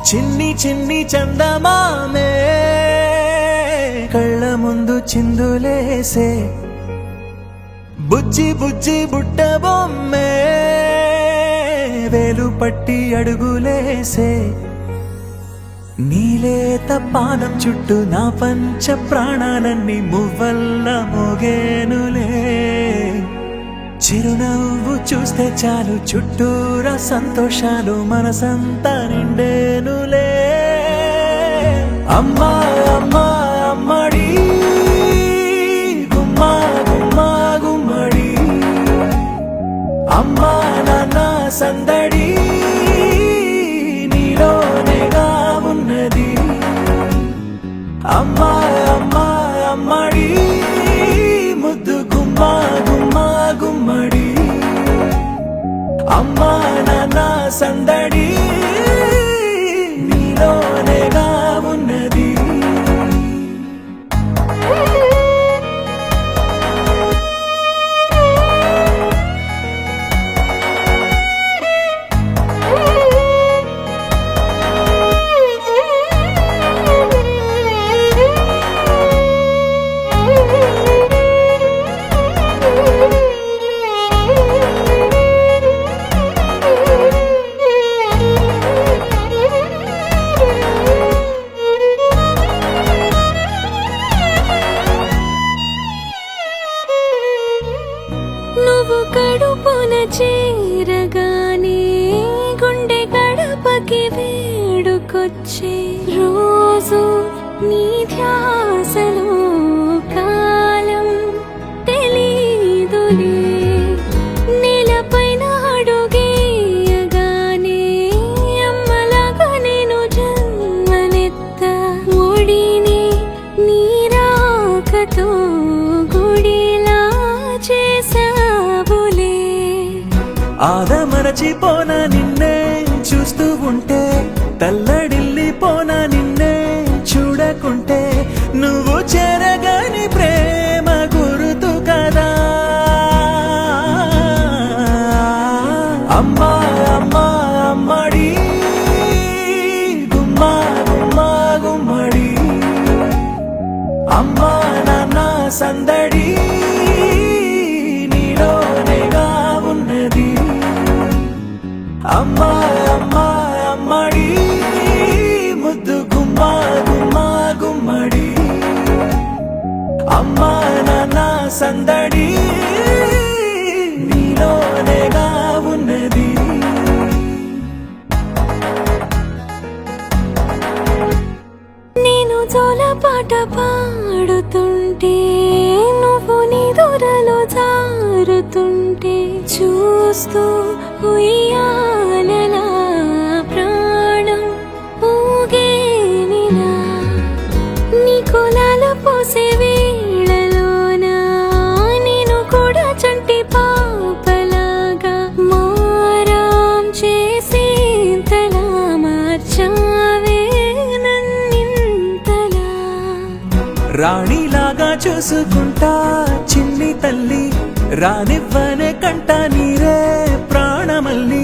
చిన్ని చిన్ని చందమామే కళ్ళ ముందు చిందులేసే బుజ్జి బుజ్జి బుట్ట బొమ్మే వేలు పట్టి అడుగులేసే నీలేత పాదం చుట్టూ నా పంచ ప్రాణాలన్నీ మువ్వల్ల మోగేనులే చిరునవ్వు చూస్తే చాలు చుట్టూరా సంతోషాలు మనసంతా నిండేనులే అమ్మా అమ్మా అమ్మడి గుమ్మా గుమ్మా గుమ్మడి అమ్మా నాన్న సందడి నీలోనేగా ఉన్నది అమ్మా అమ్మా అమ్మడి ముద్దు గుమ్మా గుమ్మా గుమ్మడి అమ్మా నాన్న సందడి నీలోనేగా ఉన్నది నువ్వు కడుపున చేరగానే గుండె గడపకి వేడుకొచ్చే రోజు నీ ధ్యాసలో కాలం తెలీదులే నేలపైన అడుగేయగానే అమ్మలాగా నేను జన్మనెత్త ఒడిని నీ రాకతో గుడిలా చేసావులే ఆదమరచిపోన నిన్నే చూస్తూ ఉంటే తల్లడిల్లిపోన నిన్నే చూడకుంటే నువ్వు చెరగని ప్రేమ గుర్తు కదా అమ్మా అమ్మా అమ్మడి గుమ్మా గుమ్మా గుమ్మడి అమ్మా నాన్న సందడి నీలోనేగా ఉన్నది అమ్మా అమ్మా అమ్మడి ముద్దు గుమ్మా గుమ్మా గుమ్మడి అమ్మా నాన్న సందడి నీలోనేగా ఉన్నది నేను జోలపాట పాడుతుంటే నువ్వు నిదురలో జారుతుంటే చూస్తూ ఉయ్యాలలా ప్రాణం ఊగేనిలా నీ కులాల పోసే వేళలోన నేను కూడా చంటి పాపలాగా మారాం చేసేంతలా మార్చావే నన్నింతలా రాణిలాగా చూసుకుంటా చిన్ని తల్లి రానివ్వనే కంట నీరే ప్రాణమల్లి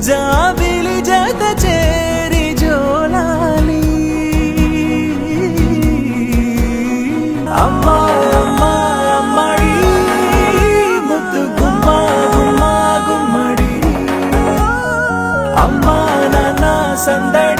జాబిలి జత చేరి జోలాలి అమ్మా అమ్మా అమ్మడి ముద్దు గుమ్మా గుమ్మా గుమ్మడి అమ్మా నాన్న సందడి